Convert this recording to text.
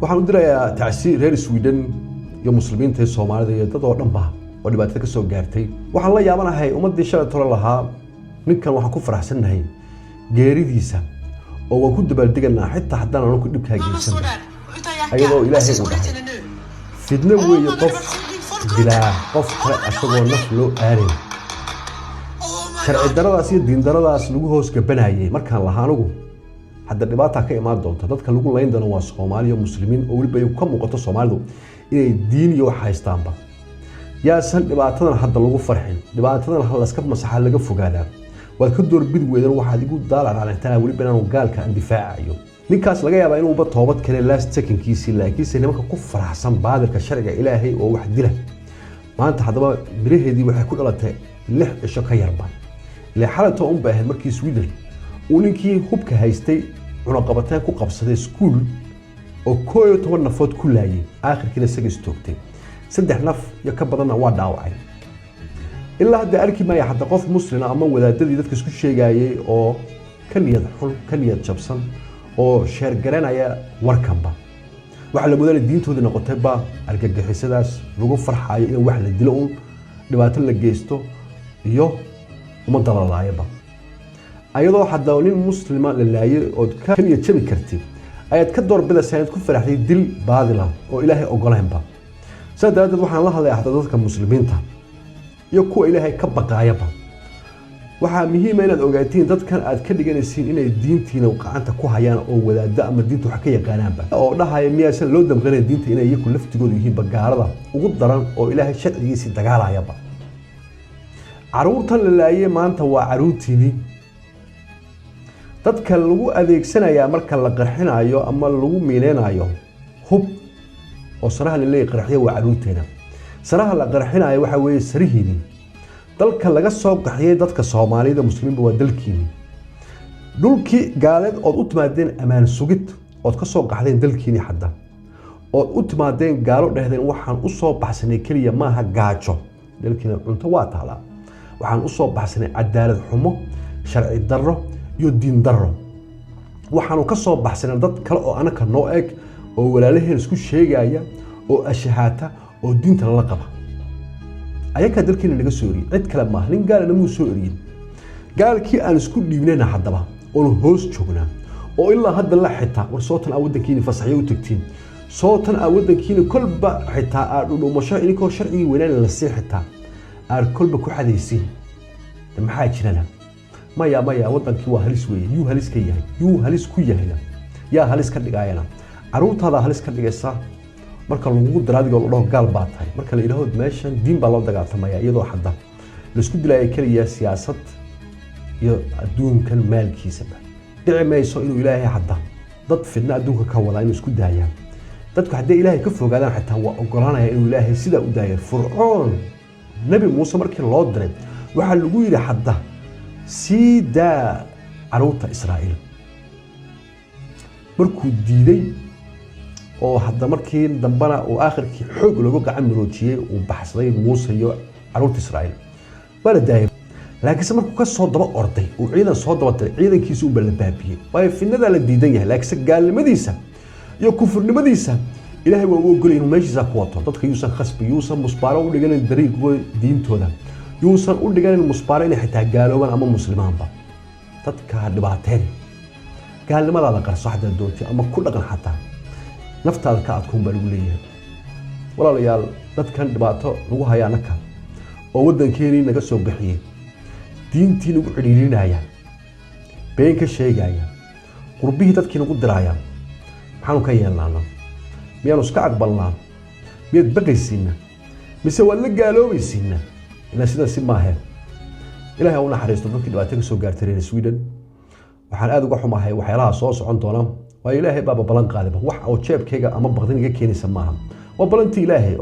waxaan u dirayaa tacsiir reer Sweden iyo muslimiinta Soomaalida iyo dad oo dhanba oo dhibaato ka soo gaartay waxaan la yaabanahay ummadii shalay tolo lahaa ninkan waxaan ku faraxsanahay geeridiisa oo waan ku dabaldeganaa xitaa haddana aan ku dhibka geysan ayadoo Ilaahay u dhahay fidna weeye qof dilaa qof kale asagoo naf loo aarin sharci daradaas iyo diin daradaas lagu hoos gabanayay markaan lahaanugu hadda dhibaato ka imaan doonta dadka lagu leyn doono waa Soomaaliya muslimiin oo waliba ay ka muuqato Soomaalidu inay diin iyo wax haystaanba yaa san dhibaatadan hadda lagu farxin dhibaatadan hal iska masaxa laga fogaada waa ka door bid weedan waxa igu daalacnaa waliba inaan gaalka aan difaacayo ninkaas laga yaabaa inuu toobad kale last second kiisi laakiin nimanka ku faraxsan baadirka sharciga Ilaahay oo wax dila maanta hadaba miraheedii waxay ku dhalatay 6 cisho ka yarba ilaa xalalta u baahan markii Sweden uu ninkii hubka haystay cunaqabateen ku qabsaday school oo 12 nafood ku laayay aakhirkiina isaga istoogtay 3 naf ya ka badanna waa dhaawacay ilaa hadda arki ma yahay qof muslim ama wadaadadii dadka isku sheegayay oo kan niyad jabsan oo sheer garanaya warkanba waxa la mudan diintooda noqotay ba argagixisadaas lagu farxayo in wax la dilo oo dhibaato la geysto iyo umada la laayaba ayadoo hadda nin muslima la laayay oo kan niyad jabi kartay ayaad ka door bidaysaa ku faraxday dil baadila oo Ilaahay ogolaanba saddeed waxaan la hadlayaa dadka muslimiinta iyo kuwa Ilaahay ka baqaayaba waxa muhiim ah inaad ogaatiin dadkan aad ka dhiganaysiin inay diintiina qacanta ku hayaan oo wadaada ama diintu wax ka yaqaanaanba oo dhahay miyaysan loo damqanay diinta inay iyagu laftigoodu yihiin bagaalada ugu daran oo Ilaahay sharcigiisa dagaalayaba caruurtan la laayay maanta waa caruurtiini dadka lagu adeegsanayaa marka la qarxinayo ama lagu miineenayo hub oo saraha la leeyahay qarxiyo waa caruurteena saraha la qarxinayo waxa weeye sarihiini dalka laga soo qaxiyay dadka Soomaalida muslimiinba waa dalkiini dhulkii gaaleed oo u timaadeen amaan sugid oo ka soo qaxdeen dalkiini hadda oo u timaadeen gaalo dhahdeen waxaan u soo baxsanay kaliya maaha gaajo dalkiina cunto waa taala waxaan u soo baxsanay cadaalad xumo sharci darro iyo diin darro waxaanu ka soo baxsanay dad kale oo anaka noo eeg oo walaalaheen isku sheegaya oo ashahaata oo diinta la qaba ayaka dalkiina naga soo yiri cid kale ma nin gaalana muu soo yiri gaalkii aan isku dhiibnayna hadaba oo hoos joognaa oo ilaa hadda la xitaa war sootan awadankiina fasaxyo u tagtiin sootan awadankiina kolba xitaa aad u dhuumasho inkoo sharci weynaan la siixtaa aad kolba ku xadaysiin maxaa jirana maya wadankii waa halis weeye yuu halis ka yahay yuu halis ku yahay yaa halis ka dhigayana caruurtaada halis ka dhigaysa marka lagu daraadiga loo gaal baa tahay marka la yiraahdo meeshan diin baa loo dagaaltamaya iyadoo hadda la isku dilaayay kaliya siyaasad iyo adduunkan maalkiisa dhici mayso inuu Ilaahay hadda dad fidna adduunka ka wada inuu isku daayaan dadku haddii Ilaahay ka fogaadaan xitaa waa ogolaanaya inuu Ilaahay sida u daayo Fircoon nabi Muuse markii loo diray waxa lagu yiri hadda sida caruurta Israa'iil markuu diiday oo hadda markii dambana oo aakhirkii xoog lagu gacan miroojiyay oo baxsaday Muuse iyo caruurta Israa'iil bala daayay laakiin markuu ka soo daba orday oo ciidan soo daba tiray ciidankiisa uu balabaabiyay way finada la diidan yahay laakiin gaalnimadiisa iyo kufurnimadiisa Ilaahay waa ogolay inuu meeshiisa ku wato dadka yuusan khasbi yuusan musbaaro u dhigan dariiqooda diintooda yuusan u dhigan musbaaro inay xitaa gaalooban ama muslimaanba dadka dhibaateen gaalnimada la qarso xadda doonti ama ku dhaqan xataa naftaada ka adkoon baa lagu leeyahay walaalayaal dadkan dhibaato lagu hayaanaka oo wadankeeni naga soo bixiyay diintii lagu xiriirinaya been ka sheegaya qurbihii dadkii lagu diraya maxaanu ka yeelnaa miyaan iska aqbalnaa miyad baqaysiina mise waa la gaaloobaysiina ina sida si maahe Ilaahay uu naxariisto dadkii dhibaato ka soo gaartay reer Sweden waxaan aad uga xumahay waxyaalaha soo socon doona waa Ilaahay baaba balan qaadaba wax oo jeebkayga ama baqdin iga keenaysa maaha waa balantii Ilaahay